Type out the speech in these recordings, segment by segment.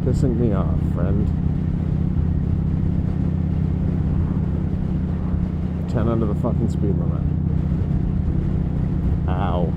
pissing me off, friend. 10 under the fucking speed limit. Ow.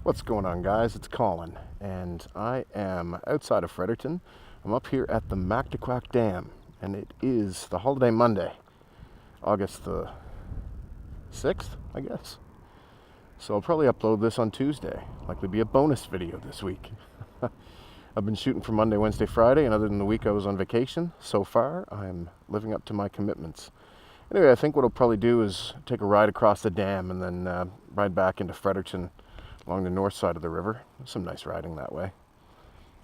What's going on, guys? It's Colin, and I am outside of Fredericton. I'm up here at the Mactaquac Dam, and it is the holiday Monday, August the 6th, I guess. So I'll probably upload this on Tuesday. Likely be a bonus video this week. I've been shooting for Monday, Wednesday, Friday, and other than the week I was on vacation, so far I'm living up to my commitments. Anyway, I think what I'll probably do is take a ride across the dam and then ride back into Fredericton along the north side of the river. There's some nice riding that way.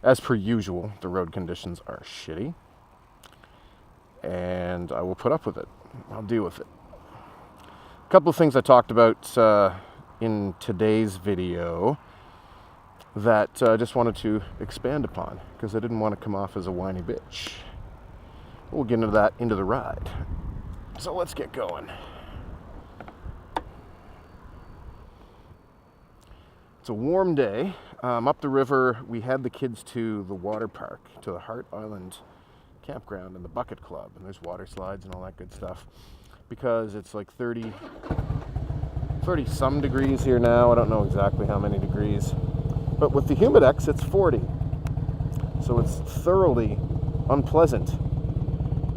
As per usual, the road conditions are shitty, and I will put up with it. I'll deal with it. A couple of things I talked about in today's video that I just wanted to expand upon, because I didn't want to come off as a whiny bitch. We'll get into that into the ride. So let's get going. It's a warm day. Up the river, we had the kids to the water park, to the Hart Island campground and the bucket club, and there's water slides and all that good stuff, because it's like 30 some degrees here now. I don't know exactly how many degrees, but with the humidex it's 40, so it's thoroughly unpleasant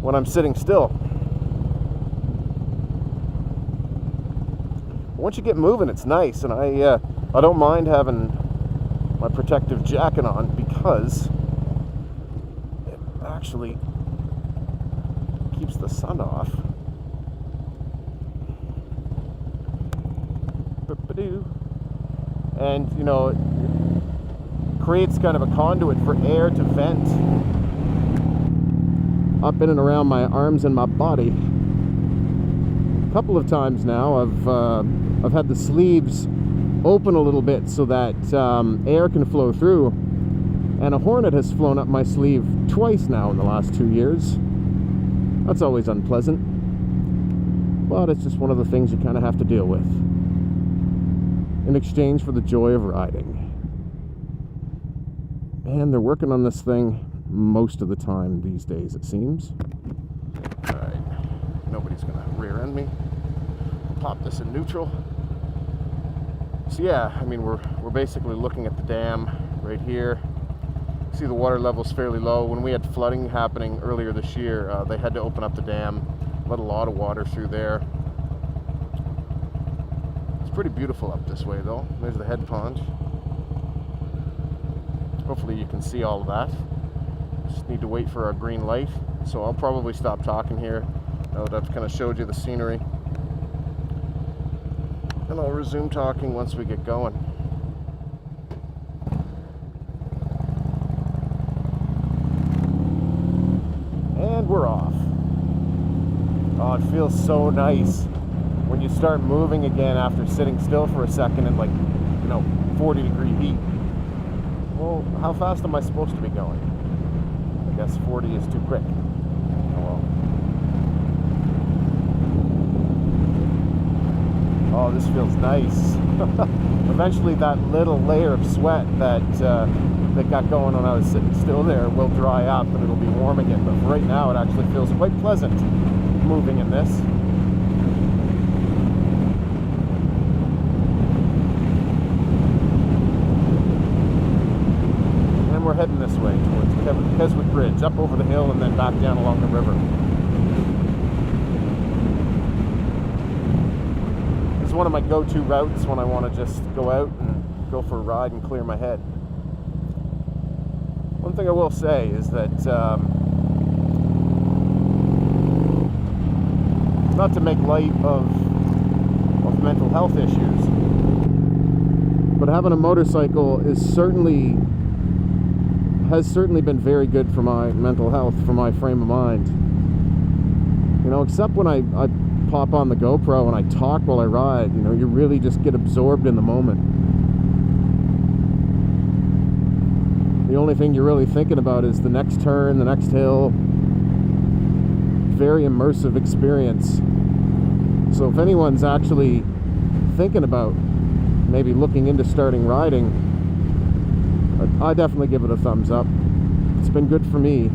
when I'm sitting still. Once you get moving, it's nice, and I don't mind having my protective jacket on, because it actually keeps the sun off. And, you know, it creates kind of a conduit for air to vent up in and around my arms and my body. A couple of times now I've had the sleeves open a little bit so that air can flow through, and a hornet has flown up my sleeve twice now in the last 2 years. That's always unpleasant, but it's just one of the things you kind of have to deal with in exchange for the joy of riding. And they're working on this thing most of the time these days, it seems. Alright, nobody's gonna rear end me. I'll pop this in neutral. So yeah, I mean, we're basically looking at the dam right here. See, the water level's fairly low. When we had flooding happening earlier this year, they had to open up the dam, let a lot of water through there. It's pretty beautiful up this way though. There's the head pond. Hopefully you can see all of that. Just need to wait for our green light. So I'll probably stop talking here now that I've kind of showed you the scenery. And I'll resume talking once we get going. And we're off. Oh, it feels so nice when you start moving again after sitting still for a second in, like, you know, 40-degree heat. Well, how fast am I supposed to be going? I guess 40 is too quick. Oh well. Oh, this feels nice. Eventually that little layer of sweat that got going when I was sitting still there will dry up and it'll be warm again. But for right now, it actually feels quite pleasant moving in this. And we're heading this way towards Keswick Bridge, up over the hill and then back down along the river. One of my go-to routes when I want to just go out and go for a ride and clear my head. One thing I will say is that not to make light of mental health issues, But having a motorcycle has certainly been very good for my mental health, for my frame of mind. You know, except when I pop on the GoPro and I talk while I ride, you know, you really just get absorbed in the moment. The only thing you're really thinking about is the next turn, the next hill. Very immersive experience. So if anyone's actually thinking about maybe looking into starting riding, I definitely give it a thumbs up. It's been good for me.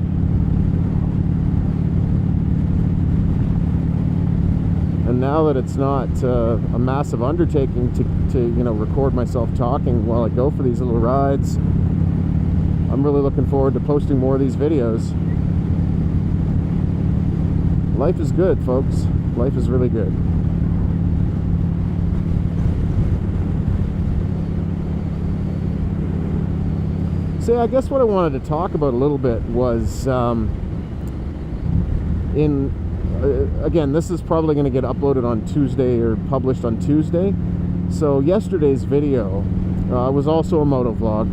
And now that it's not a massive undertaking to you know, record myself talking while I go for these little rides, I'm really looking forward to posting more of these videos. Life is good, folks. Life is really good. See, I guess what I wanted to talk about a little bit was again, this is probably going to get uploaded on Tuesday or published on Tuesday. So yesterday's video was also a moto vlog,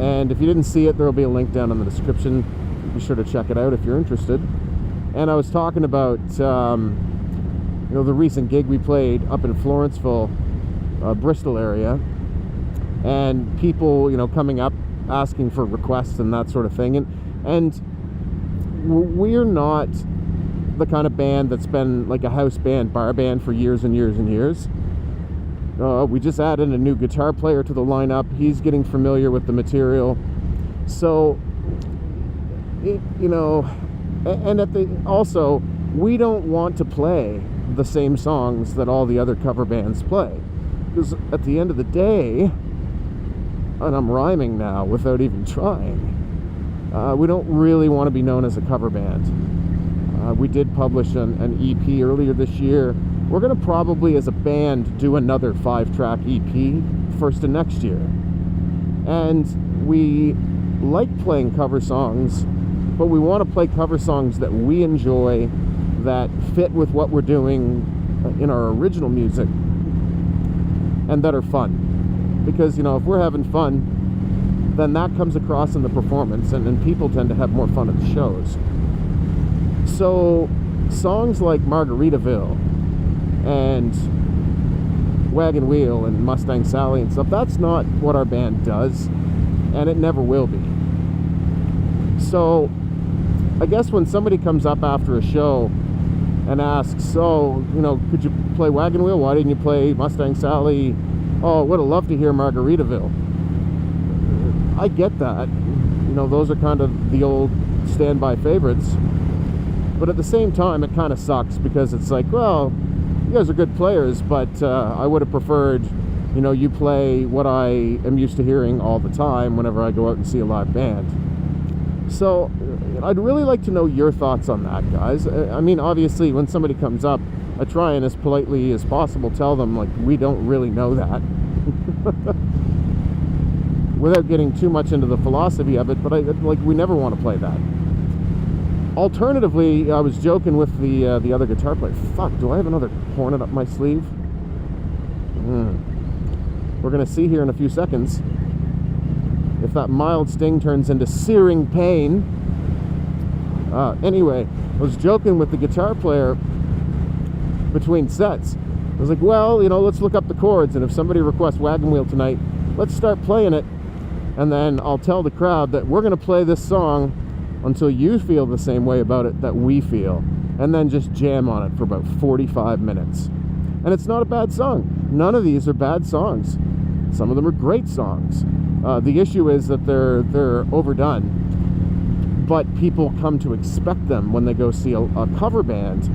and if you didn't see it, there will be a link down in the description. Be sure to check it out if you're interested. And I was talking about you know, the recent gig we played up in Florenceville, Bristol area, and people, you know, coming up asking for requests and that sort of thing. And we're not the kind of band that's been like a house band, bar band for years and years and years. We just added a new guitar player to the lineup. He's getting familiar with the material. So, you know, and also, we don't want to play the same songs that all the other cover bands play. Because at the end of the day, and I'm rhyming now without even trying, we don't really want to be known as a cover band. We did publish an EP earlier this year. We're going to probably, as a band, do another 5-track EP first of next year. And we like playing cover songs, but we want to play cover songs that we enjoy, that fit with what we're doing in our original music, and that are fun. Because, you know, if we're having fun, then that comes across in the performance, and people tend to have more fun at the shows. So songs like Margaritaville and Wagon Wheel and Mustang Sally and stuff, that's not what our band does, and it never will be. So I guess when somebody comes up after a show and asks, so, you know, could you play Wagon Wheel? Why didn't you play Mustang Sally? Oh, would have loved to hear Margaritaville. I get that. You know, those are kind of the old standby favorites. But at the same time, it kind of sucks, because it's like, well, you guys are good players, but I would have preferred, you know, you play what I am used to hearing all the time whenever I go out and see a live band. So I'd really like to know your thoughts on that, guys. I mean, obviously, when somebody comes up, I try and as politely as possible tell them, like, we don't really know that. Without getting too much into the philosophy of it, but we never want to play that. Alternatively, I was joking with the other guitar player. Fuck, do I have another hornet up my sleeve? We're going to see here in a few seconds if that mild sting turns into searing pain. Anyway, I was joking with the guitar player between sets. I was like, well, you know, let's look up the chords, and if somebody requests Wagon Wheel tonight, let's start playing it, and then I'll tell the crowd that we're going to play this song until you feel the same way about it that we feel, and then just jam on it for about 45 minutes. And it's not a bad song. None of these are bad songs. Some of them are great songs. The issue is that they're overdone, but people come to expect them when they go see a cover band.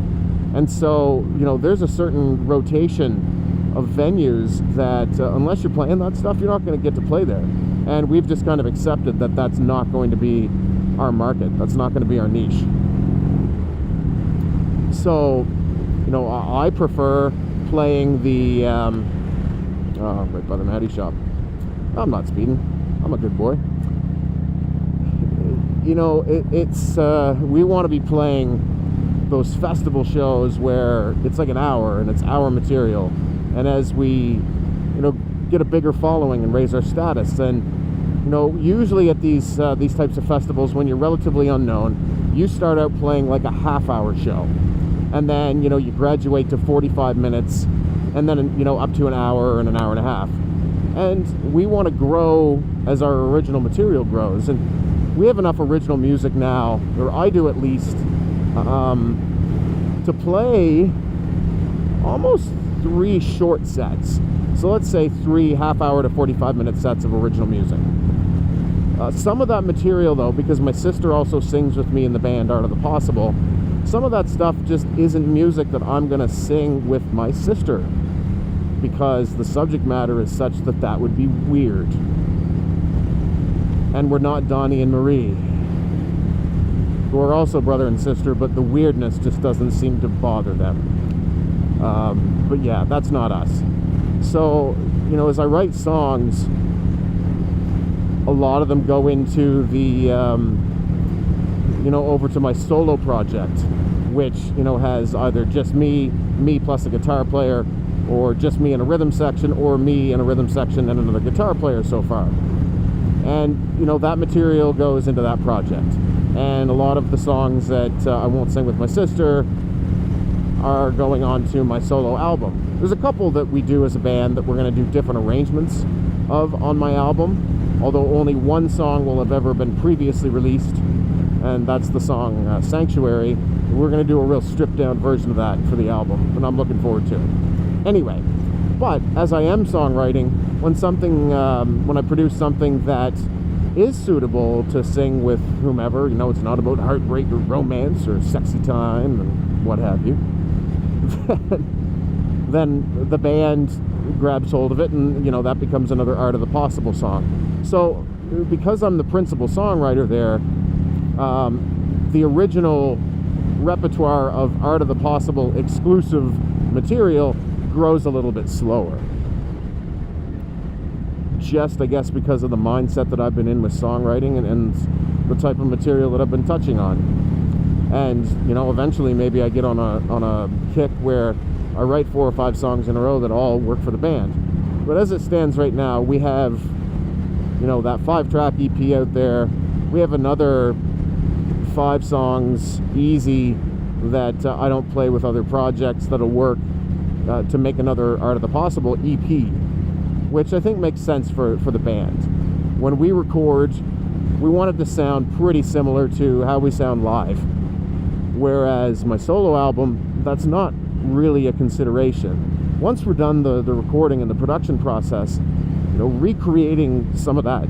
And so, you know, there's a certain rotation of venues that unless you're playing that stuff, you're not going to get to play there. And we've just kind of accepted that that's not going to be our market. That's not going to be our niche. So, you know, I prefer playing the right by the Matty shop. I'm not speeding. I'm a good boy. You know, it's we want to be playing those festival shows where it's like an hour and it's our material, and as we, you know, get a bigger following and raise our status. And you know, usually at these types of festivals, when you're relatively unknown, you start out playing like a half-hour show, and then, you know, you graduate to 45 minutes, and then, you know, up to an hour and an hour and a half. And we want to grow as our original material grows, and we have enough original music now, or I do at least, to play almost 3 short sets. So let's say 3 half-hour to 45-minute sets of original music. Some of that material, though, because my sister also sings with me in the band Art of the Possible, some of that stuff just isn't music that I'm going to sing with my sister, because the subject matter is such that that would be weird. And we're not Donnie and Marie, who are also brother and sister, but the weirdness just doesn't seem to bother them. But yeah, that's not us. So, you know, as I write songs, a lot of them go into the, you know, over to my solo project, which, you know, has either just me plus a guitar player, or just me in a rhythm section, or me in a rhythm section and another guitar player so far. And, you know, that material goes into that project. And a lot of the songs that I won't sing with my sister are going on to my solo album. There's a couple that we do as a band that we're going to do different arrangements of on my album, although only one song will have ever been previously released, and that's the song Sanctuary. We're going to do a real stripped-down version of that for the album, and I'm looking forward to it. Anyway, but as I am songwriting, when I produce something that is suitable to sing with whomever, you know, it's not about heartbreak or romance or sexy time and what have you, then the band grabs hold of it, and, you know, that becomes another Art of the Possible song. So because I'm the principal songwriter there, the original repertoire of Art of the Possible exclusive material grows a little bit slower. Just, I guess, because of the mindset that I've been in with songwriting and the type of material that I've been touching on. And, you know, eventually maybe I get on a kick where I write 4 or 5 songs in a row that all work for the band. But as it stands right now, we have, you know, that 5-track EP out there. We have another 5 songs easy that I don't play with other projects that'll work to make another Art of the Possible EP, which I think makes sense for the band. When we record, we want it to sound pretty similar to how we sound live, whereas my solo album, that's not really a consideration. Once we're done the recording and the production process, you know, recreating some of that,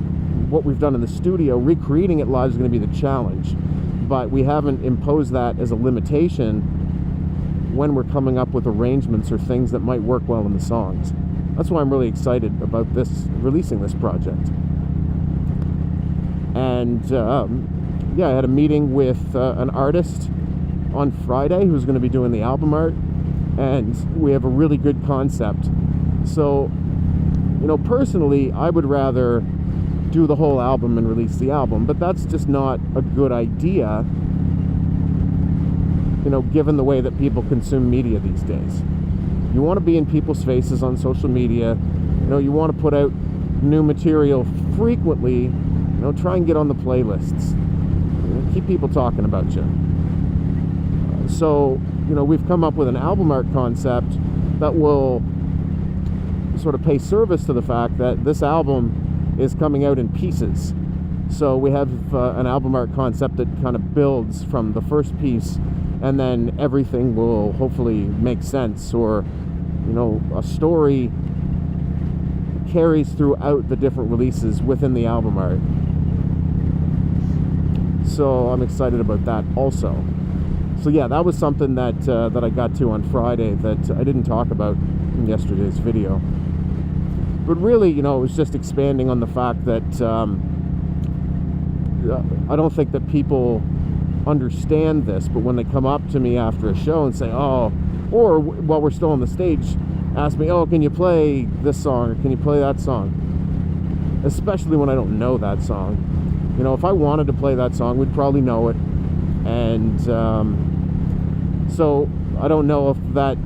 what we've done in the studio, recreating it live is going to be the challenge. But we haven't imposed that as a limitation when we're coming up with arrangements or things that might work well in the songs. That's why I'm really excited about releasing this project. And yeah, I had a meeting with an artist on Friday who's going to be doing the album art, and we have a really good concept. So, you know, personally, I would rather do the whole album and release the album, but that's just not a good idea, you know, given the way that people consume media these days. You want to be in people's faces on social media. You know, you want to put out new material frequently. You know, try and get on the playlists. You know, keep people talking about you. So, you know, we've come up with an album art concept that will sort of pay service to the fact that this album is coming out in pieces. So we have an album art concept that kind of builds from the first piece, and then everything will hopefully make sense, or, you know, a story carries throughout the different releases within the album art. So I'm excited about that also. So yeah, that was something that that I got to on Friday that I didn't talk about in yesterday's video. But really, you know, it was just expanding on the fact that I don't think that people understand this, but when they come up to me after a show and say, oh, or while we're still on the stage, ask me, oh, can you play this song, or can you play that song? Especially when I don't know that song. You know, if I wanted to play that song, we'd probably know it. And so I don't know if that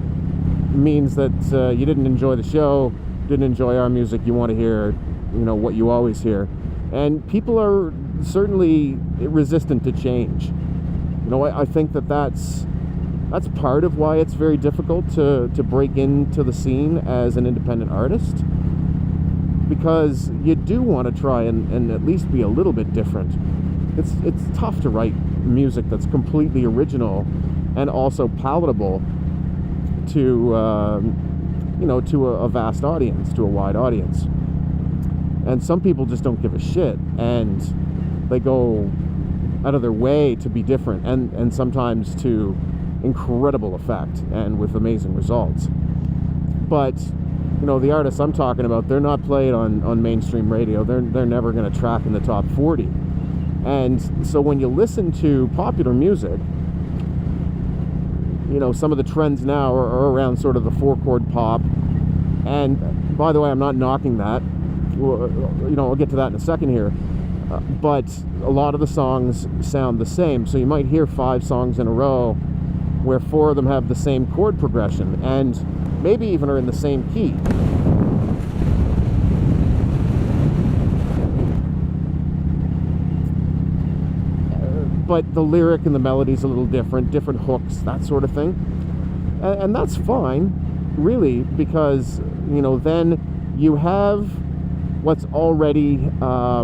means that you didn't enjoy the show, didn't enjoy our music, you want to hear, what you always hear. And people are certainly resistant to change. I think that's part of why it's very difficult to break into the scene as an independent artist, because you do want to try and at least be a little bit different. It's tough to write music that's completely original and also palatable to to a vast audience, to a wide audience. And some people just don't give a shit, and they go out of their way to be different, and sometimes to incredible effect and with amazing results. But the artists I'm talking about, they're not played on mainstream radio. They're never going to track in the top 40. And so when you listen to popular music, some of the trends now are around sort of the 4-chord pop. And by the way, I'm not knocking that. I'll get to that in a second here. But a lot of the songs sound the same. So you might hear 5 songs in a row where 4 of them have the same chord progression and maybe even are in the same key. But the lyric and the melody's a little different hooks, that sort of thing. And that's fine, really, because, then you have what's already, I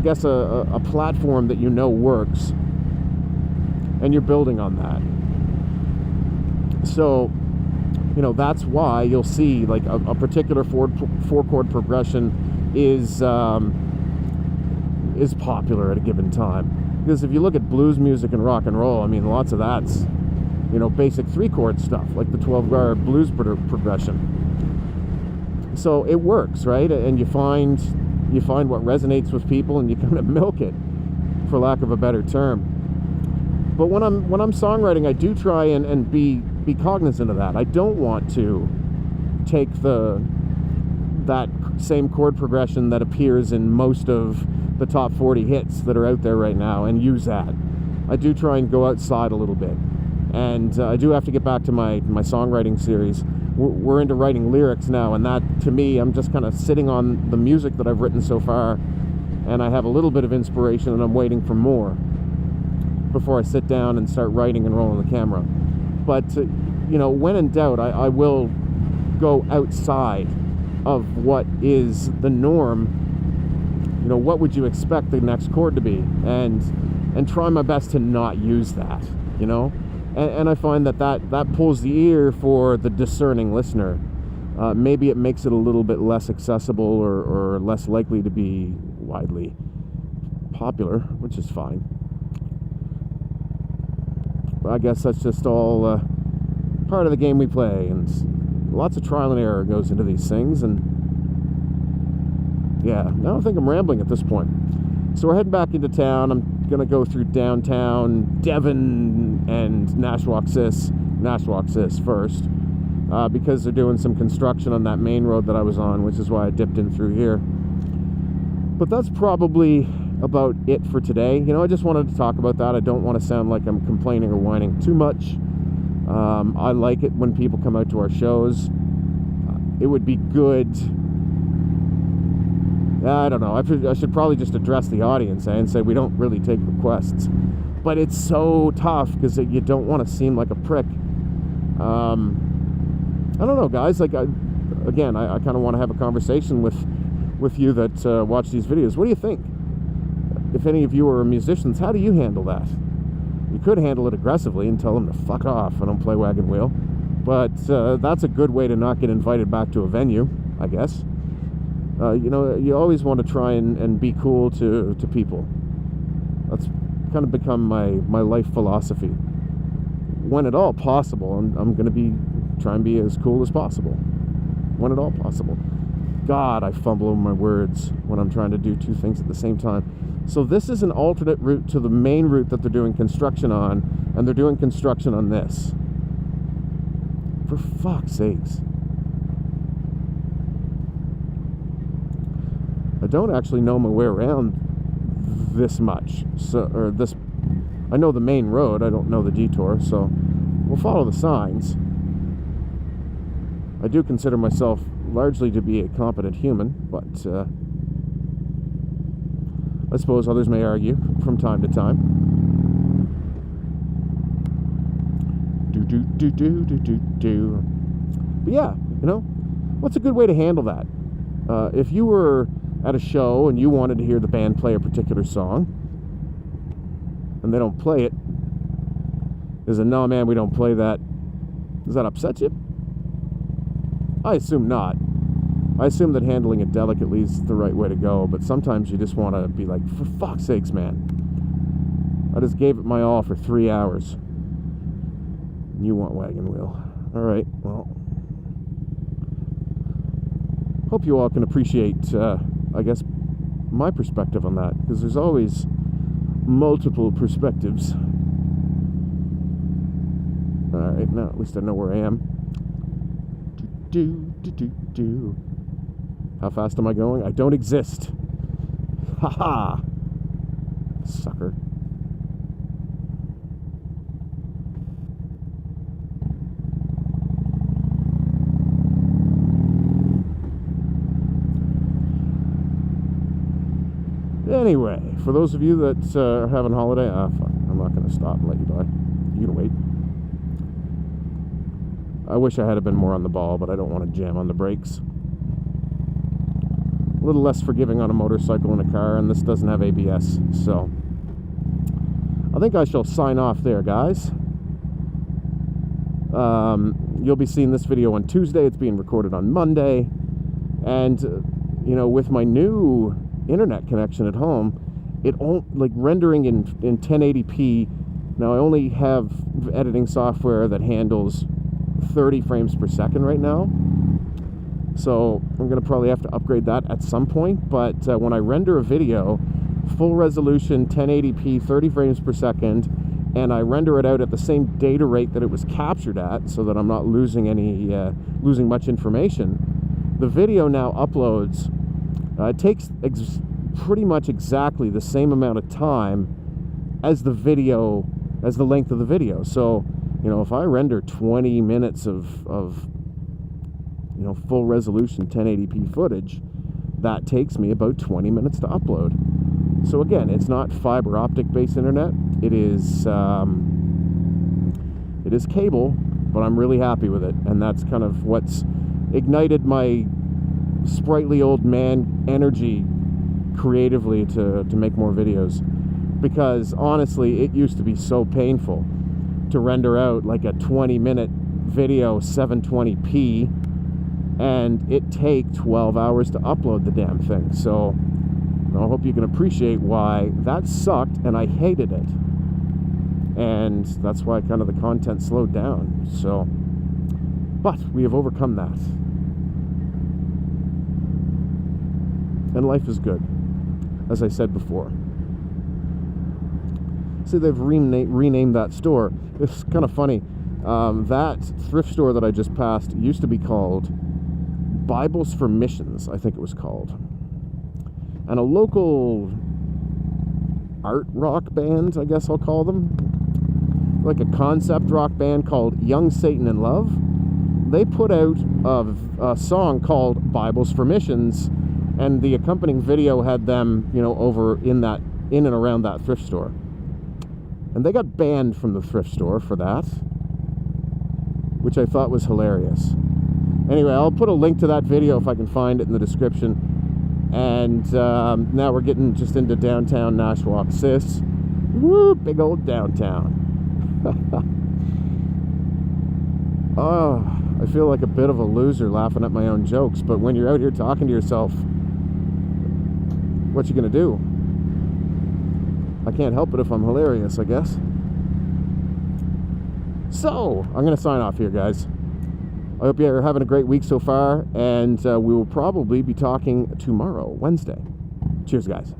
guess, a platform that works, and you're building on that. So, that's why you'll see, like, a particular 4-chord progression is popular at a given time. Because if you look at blues music and rock and roll, lots of that's, basic 3-chord stuff, like the 12-bar blues progression. So it works, right? And you find what resonates with people, and you kind of milk it, for lack of a better term. But when I'm songwriting, I do try and be cognizant of that. I don't want to take that same chord progression that appears in most of the top 40 hits that are out there right now and use that. I do try and go outside a little bit. And I do have to get back to my songwriting series. We're into writing lyrics now, and that, to me, I'm just kind of sitting on the music that I've written so far, and I have a little bit of inspiration, and I'm waiting for more before I sit down and start writing and rolling the camera. But, when in doubt, I will go outside of what is the norm. What would you expect the next chord to be? And try my best to not use that, And I find that pulls the ear for the discerning listener. Maybe it makes it a little bit less accessible or less likely to be widely popular, which is fine. But I guess that's just all part of the game we play, and lots of trial and error goes into these things. And yeah, now I think I'm rambling at this point. So we're heading back into town. I'm going to go through downtown Devon and Nashwaaksis first, because they're doing some construction on that main road that I was on, which is why I dipped in through here. But that's probably about it for today. I just wanted to talk about that. I don't want to sound like I'm complaining or whining too much. I like it when people come out to our shows. It would be good... I don't know. I should probably just address the audience and say we don't really take requests. But it's so tough because you don't want to seem like a prick. I don't know, guys. Like, I kind of want to have a conversation with you that watch these videos. What do you think? If any of you are musicians, how do you handle that? You could handle it aggressively and tell them to fuck off. I don't play wagon wheel. But that's a good way to not get invited back to a venue, I guess. You always want to try and be cool to people. That's kind of become my life philosophy. When at all possible, I'm going to try and be as cool as possible. When at all possible. God, I fumble over my words when I'm trying to do two things at the same time. So this is an alternate route to the main route that they're doing construction on, and they're doing construction on this. For fuck's sakes. I don't actually know my way around this much. I know the main road, I don't know the detour, so we'll follow the signs. I do consider myself largely to be a competent human, but I suppose others may argue from time to time. But yeah, you know, what's a good way to handle that? If you were at a show and you wanted to hear the band play a particular song, and they don't play it, is it, no man, we don't play that, does that upset you? I assume not. I assume that handling it delicately is the right way to go, but sometimes you just want to be like, for fuck's sakes, man. I just gave it my all for 3 hours. And you want wagon wheel. Alright, well. Hope you all can appreciate, I guess, my perspective on that, because there's always multiple perspectives. Alright, now at least I know where I am. How fast am I going? I don't exist. Haha! Sucker. Anyway, for those of you that are having a holiday, fuck, I'm not going to stop and let you by. You can wait. I wish I had been more on the ball, but I don't want to jam on the brakes. A little less forgiving on a motorcycle and a car, and this doesn't have ABS, so I think I shall sign off there, guys. You'll be seeing this video on Tuesday. It's being recorded on Monday, and you know, with my new internet connection at home, it like rendering in 1080p. Now I only have editing software that handles 30 frames per second right now, so I'm gonna probably have to upgrade that at some point. But when I render a video full resolution 1080p 30 frames per second, and I render it out at the same data rate that it was captured at, so that I'm not losing losing much information, the video now uploads. It takes pretty much exactly the same amount of time as the video, as the length of the video. So, you know, if I render 20 minutes of you know, full resolution 1080p footage, that takes me about 20 minutes to upload. So again, it's not fiber optic based internet. It is cable, but I'm really happy with it, and that's kind of what's ignited my sprightly old man energy creatively to make more videos. Because honestly, it used to be so painful to render out like a 20-minute video 720p, and it take 12 hours to upload the damn thing. So I hope you can appreciate why that sucked, and I hated it, and that's why kind of the content slowed down. So, but we have overcome that, and life is good, as I said before. See, they've renamed that store. It's kind of funny. That thrift store that I just passed used to be called Bibles for Missions, I think it was called. And a local art rock band, I guess I'll call them, like a concept rock band called Young Satan in Love, they put out a song called Bibles for Missions, and the accompanying video had them, you know, over in and around that thrift store. And they got banned from the thrift store for that, which I thought was hilarious. Anyway, I'll put a link to that video if I can find it in the description. And now we're getting just into downtown Nashwauk, sis. Woo, big old downtown. Oh, I feel like a bit of a loser laughing at my own jokes, but when you're out here talking to yourself, what you gonna do? I can't help it if I'm hilarious, I guess. So, I'm gonna sign off here, guys. I hope you're having a great week so far, and we will probably be talking tomorrow, Wednesday. Cheers, guys.